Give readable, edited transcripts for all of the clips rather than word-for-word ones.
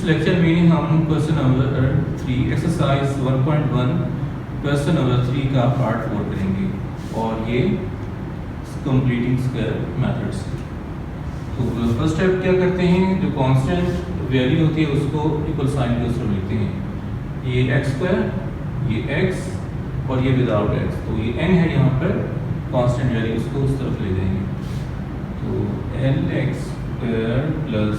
इस लेक्चर में हम question number 3 exercise 1.1 question number 3 का पार्ट 4 करेंगे और ये कंप्लीटिंग स्क्वायर मेथड्स। तो फर्स्ट स्टेप क्या करते हैं, जो कांस्टेंट वैल्यू होती है उसको इक्वल साइन के उस तरफ लिखते हैं। ये एक्स स्क्वायर, ये एक्स और ये विदाउट एक्स, तो ये n है यहाँ पर कांस्टेंट वैल्यू, उसको उस तरफ ले जाएंगे। तो L X square plus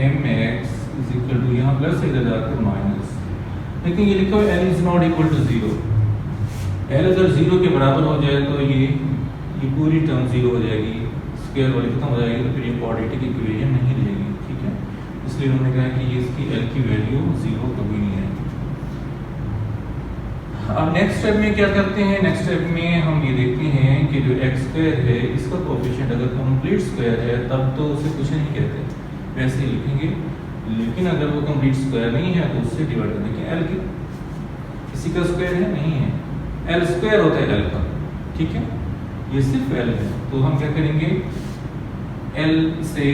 M X is equal to, यहाँ प्लस इधर जाकर माइनस, लेकिन ये लिखा हुआ L is not equal to zero. L अगर जीरो के बराबर हो जाए तो ये पूरी टर्म जीरो हो जाएगी, स्क्वायर वाली खत्म हो जाएगी, तो फिर ये क्वाड्रेटिक इक्वेशन नहीं रहेगी। ठीक है, इसलिए उन्होंने कहा कि ये इसकी एल की वैल्यू जीरो कभी नहीं है। अब नेक्स्ट स्टेप में क्या करते हैं, नेक्स्ट स्टेप में हम ये देखते हैं कि जो एक्स स्क्वायर है इसका कोएफिशिएंट अगर कंप्लीट स्क्वायर है तब तो उसे कुछ नहीं कहते, वैसे ही लिखेंगे। लेकिन अगर वो कंप्लीट स्क्वायर नहीं है तो उससे डिवाइड कर देंगे। एल की किसी का स्क्वायर है नहीं है, एल स्क्वायर होता है एल का, ठीक है, ये सिर्फ एल है। तो हम क्या करेंगे, एल से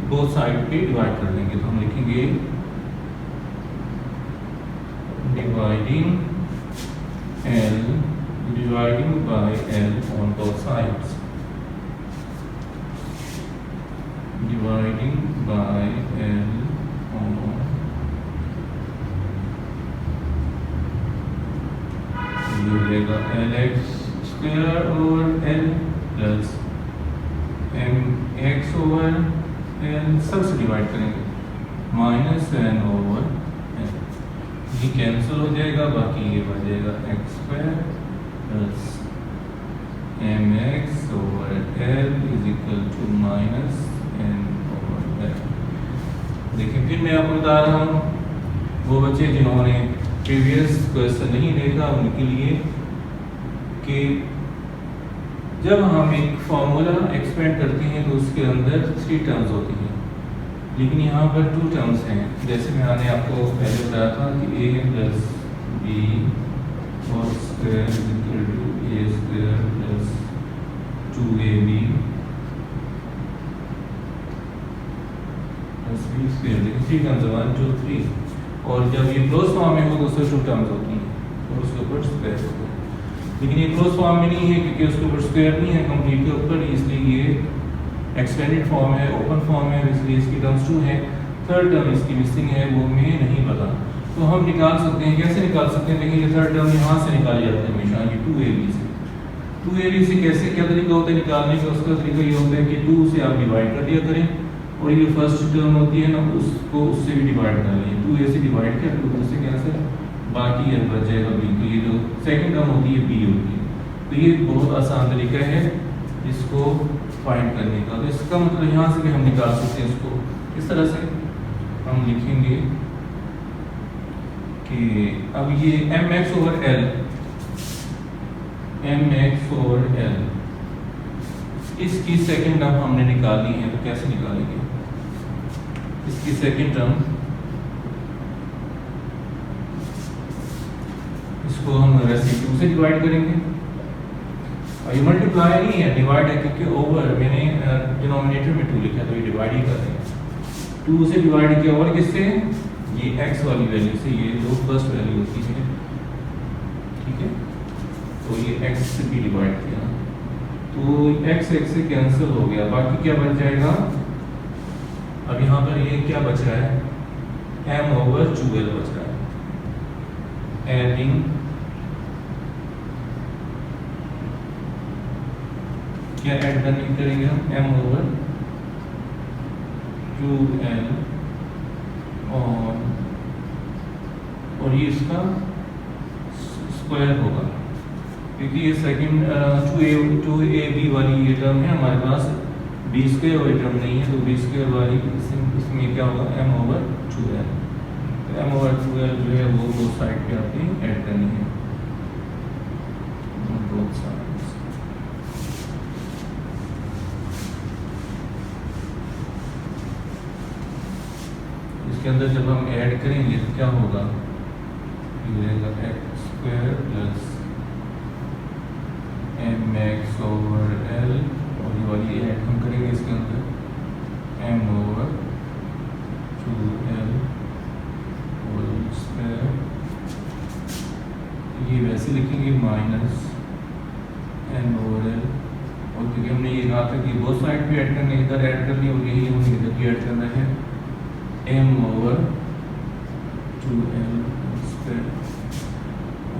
बोथ साइड पे डिवाइड कर देंगे। तो हम लिखेंगे dividing L dividing by L on both sides, dividing by L on ये रहेगा L X square over L plus M X over L, सबसे डिवाइड करेंगे, माइनस एन ओवर ये कैंसिल हो जाएगा, बाकी ये बच जाएगा X square plus M X over L is equal to minus N over L. देखिए फिर मैं आपको बता रहा हूँ, वो बच्चे जिन्होंने प्रीवियस क्वेश्चन नहीं देखा उनके लिए, कि जब हम एक फॉर्मूला एक्सपेंड करते हैं तो उसके अंदर 3 टर्म्स होती हैं, लेकिन यहाँ पर 2 टर्म्स हैं। जैसे मैंने आपको पहले बताया था कि ए प्लस बी और square equal to A square plus 2ab plus B square, देखिए 3 टर्म्स 1 2 3, और जब ये क्लोज फॉर्म में हो तो उससे 2 टर्म्स होती हैं और उसके ऊपर स्क्वायर होता है। लेकिन ये क्लोज फॉर्म में नहीं है क्योंकि उसके ऊपर स्क्वायर नहीं है कंप्लीट के ऊपर, इसलिए ये एक्सपेंडेड फॉर्म है, ओपन फॉर्म है, इसलिए इसकी टर्म्स 2 है। थर्ड टर्म इसकी मिसिंग है, वो मैं नहीं पता, तो हम निकाल सकते हैं। कैसे निकाल सकते हैं, देखिए थर्ड टर्म यहाँ से निकाली जाती है हमेशा, ये 2ab से। 2ab से कैसे, क्या तरीका होता है निकालने का, उसका तरीका ये होता है कि 2 से आप डिवाइड कर दिया करें और ये फर्स्ट टर्म होती है ना उसको उससे भी डिवाइड कर लें, 2a से डिवाइड कर 2 से कैंसिल, बाकी ये बच जाएगा b। तो ये जो सेकेंड टर्म होती है b होती है। तो ये बहुत आसान तरीका है इसको फाइंड करने का। तो इसका मतलब यहाँ से भी हम निकाल सकते हैं इसको। इस तरह से हम लिखेंगे कि अब ये M X over L, M X over L, इसकी सेकेंड टर्म हमने निकालनी है। तो कैसे निकालेंगे, इसकी सेकेंड टर्म, इसको हम वैसे 2 से डिवाइड करेंगे। ये मल्टीप्लाई नहीं है, डिवाइड है, क्योंकि ओवर मैंने डिनोमिनेटर में 2 लिखा है तो ये डिवाइड ही कर रहे हैं। 2 से डिवाइड किया और किससे, ये x वाली वैल्यू से, ये जो फर्स्ट वैल्यू होती है, ठीक है, तो ये x से भी डिवाइड किया तो x से कैंसिल हो गया, बाकी क्या बच जाएगा। अब यहाँ पर ये क्या बच रहा है, m ओवर 2l बच रहा है। एडिंग क्या ऐड करने करेंगे हम, m ओवर 2l और ये इसका स्क्वायर होगा, क्योंकि ये सेकंड 2ab वाली ये टर्म है हमारे पास, b स्क्वायर वाली टर्म नहीं है, तो b स्क्वायर वाली इसमें क्या होगा, m ओवर 2l। तो m ओवर 2l जो है वो दो साइड पे आपने ऐड करनी है, बोथ साइड। इसके अंदर जब हम ऐड करेंगे तो क्या होगा, ये रहेगा X square plus M X over L, और ये वाली ऐड हम करेंगे इसके अंदर m ओवर 2l ये वैसे लिखेंगे माइनस एम ओवर एल, और क्योंकि हमने ये कहा था कि बोथ साइड भी ऐड करने, इधर ऐड करनी और यही हमें इधर भी ऐड करना है, एम ओवर 2l स्क्वायर।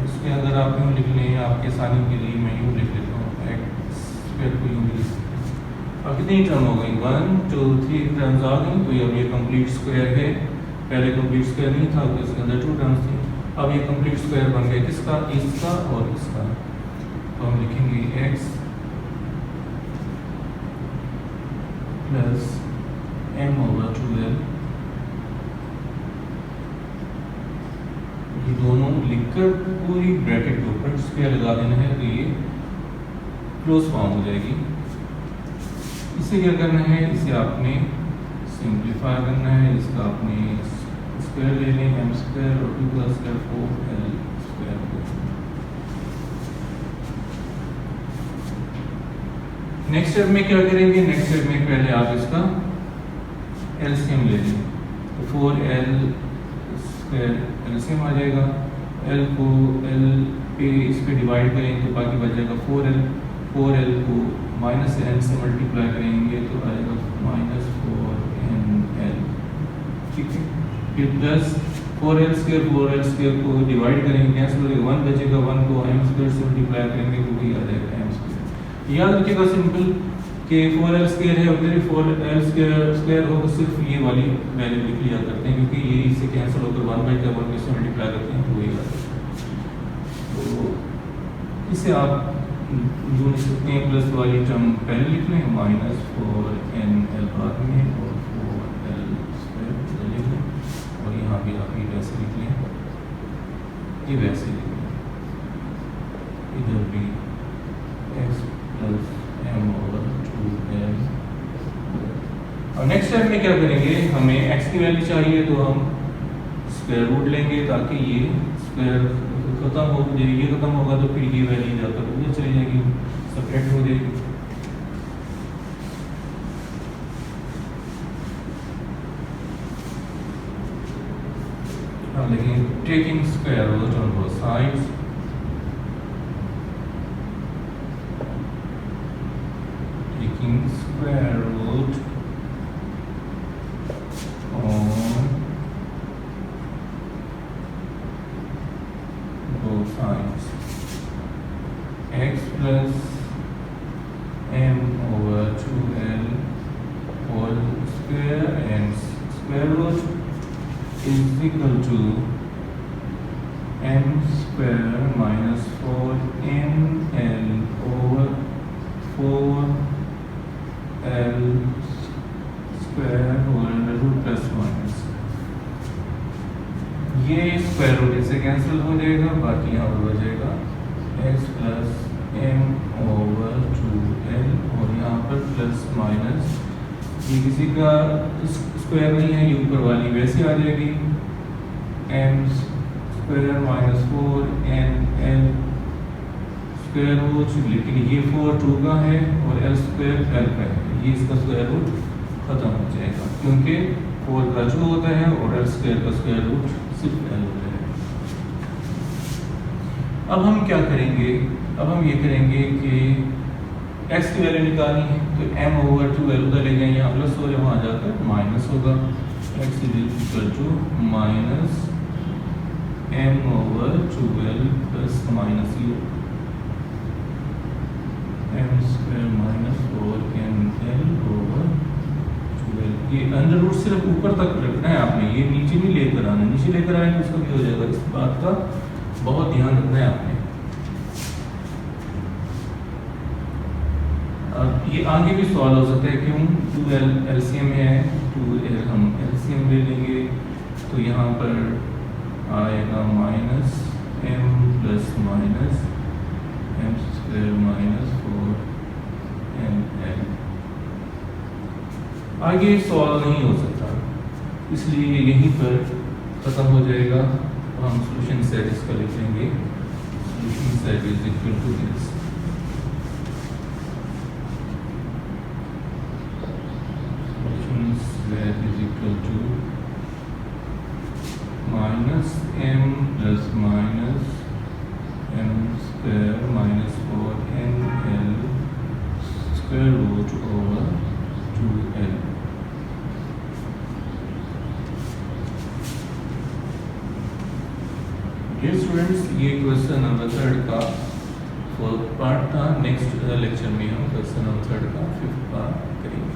इसके अगर आप यूँ लिख लें आपके आसानी के लिए, मैं यूँ लिख लेता हूँ एक्स स्क्वायर को यूँ लिख सकते हैं। अब कितनी टर्म हो गई, 1 2 3 टर्म्स आ गई। तो अब ये कंप्लीट स्क्वायर है, पहले कंप्लीट स्क्वायर नहीं था तो इसके अंदर 2 टर्म्स थी, अब ये कंप्लीट स्क्वायर बन गया किसका, इसका और इसका। तो हम लिखेंगे x प्लस m ओवर 2l, ये दोनों लिखकर पूरी ब्रैकेट के ऊपर स्क्वायर लगा देना है, तो ये क्लोज फॉर्म हो जाएगी। इसे क्या करना है, इसे आपने सिंप्लीफाई करना है, इसका आपने स्क्वायर ले लें, m स्क्वायर और 2 का square 4l square. Next step में क्या करेंगे, नेक्स्ट स्टेप में पहले आप इसका एलसीएम ले लें, तो 4l स्क्वायर एलसीएम आ जाएगा, l को l पे इस पे डिवाइड करेंगे तो बाकी बच जाएगा 4l, 4l को माइनस n से मल्टीप्लाई करेंगे तो आएगा माइनस 4nl, ठीक है। फिर प्लस 4l स्क्वायर को डिवाइड करेंगे, कैंसिल हो जाएगा, 1 बचेगा, 1 को m स्क्वायर से मल्टीप्लाई करेंगे तो वही आ जाएगा m स्क्वायर। याद रखिएगा सिंपल कि 4l स्क्वायर है, उधर 4l स्क्वायर हो तो सिर्फ ये वाली वैल्यू लिख लिया करते हैं, क्योंकि ये इससे कैंसिल होकर 1 बाई 1 से मल्टीप्लाई करते हैं तो वही आ जाता है। तो इसे आप यूँ लिख सकते हैं, प्लस वाली टर्म पहले लिख लें, माइनस 4nl बाद में और 4l स्क्वायर लिख लें, और यहाँ भी आप ये वैसे लिख लें, ये वैसे लिख लें, इधर भी x प्लस m ओवर 2l। और नेक्स्ट स्टेप में क्या करेंगे, हमें x की वैल्यू चाहिए तो हम स्क्वायर रूट लेंगे ताकि ये स्क्वायर खत्म हो जाए, ये खत्म होगा तो फिर ये वैल्यू जाकर ऊपर चली जाएगी, सब्ट्रैक्ट हो जाएगी। अब लेकिन taking square root on both sides, square root on both sides, x plus m over 2l whole square and square root is equal to m square minus 4nl over 4l square whole root plus minus, ये square root इससे cancel हो जाएगा, बाकी यहाँ पर बचेगा x plus m ओवर 2l और यहाँ पर प्लस माइनस, ये किसी का स्क्वायर नहीं है, ये ऊपर वाली वैसे आ जाएगी, m square minus 4nl square root, लेकिन ये 4 2 का है और l स्क्वायर l का है, ये इसका स्क्वायर रूट खत्म हो जाएगा, क्योंकि 4 का जो होता है और l स्क्वायर का स्क्वायर रूट सिर्फ l होता है। अब हम क्या करेंगे, अब हम ये करेंगे कि x की वैल्यू निकालनी है, तो m ओवर 2l उधर ले जाएंगे, यहाँ प्लस हो जाए, वहाँ जाकर माइनस होगा, x is equal to minus m ओवर 2l प्लस माइनस ये m square minus 4nl over 2l। ये अंडर रूट सिर्फ ऊपर तक रखना है आपने, ये नीचे नहीं लेकर आना, नीचे लेकर आएंगे उसका भी हो जाएगा, इस बात का बहुत ध्यान रखना है आपने। अब ये आगे भी सवाल हो सकता है, क्यों 2l एलसीएम है, 2l हम एलसीएम ले लेंगे तो यहाँ पर आएगा minus m plus minus m square minus 4nl। आगे सवाल नहीं हो सकता, इसलिए यहीं पर ख़त्म हो जाएगा, तो हम सोल्यूशन सेट इसका लिख लेंगे, solution set is equal to this, solution set is equal to minus m plus minus M square minus 4nl square root over 2l। Dear students, ये क्वेश्चन नंबर 3 का 4th पार्ट था। Next lecture में हम question number 3 का 5th part करेंगे।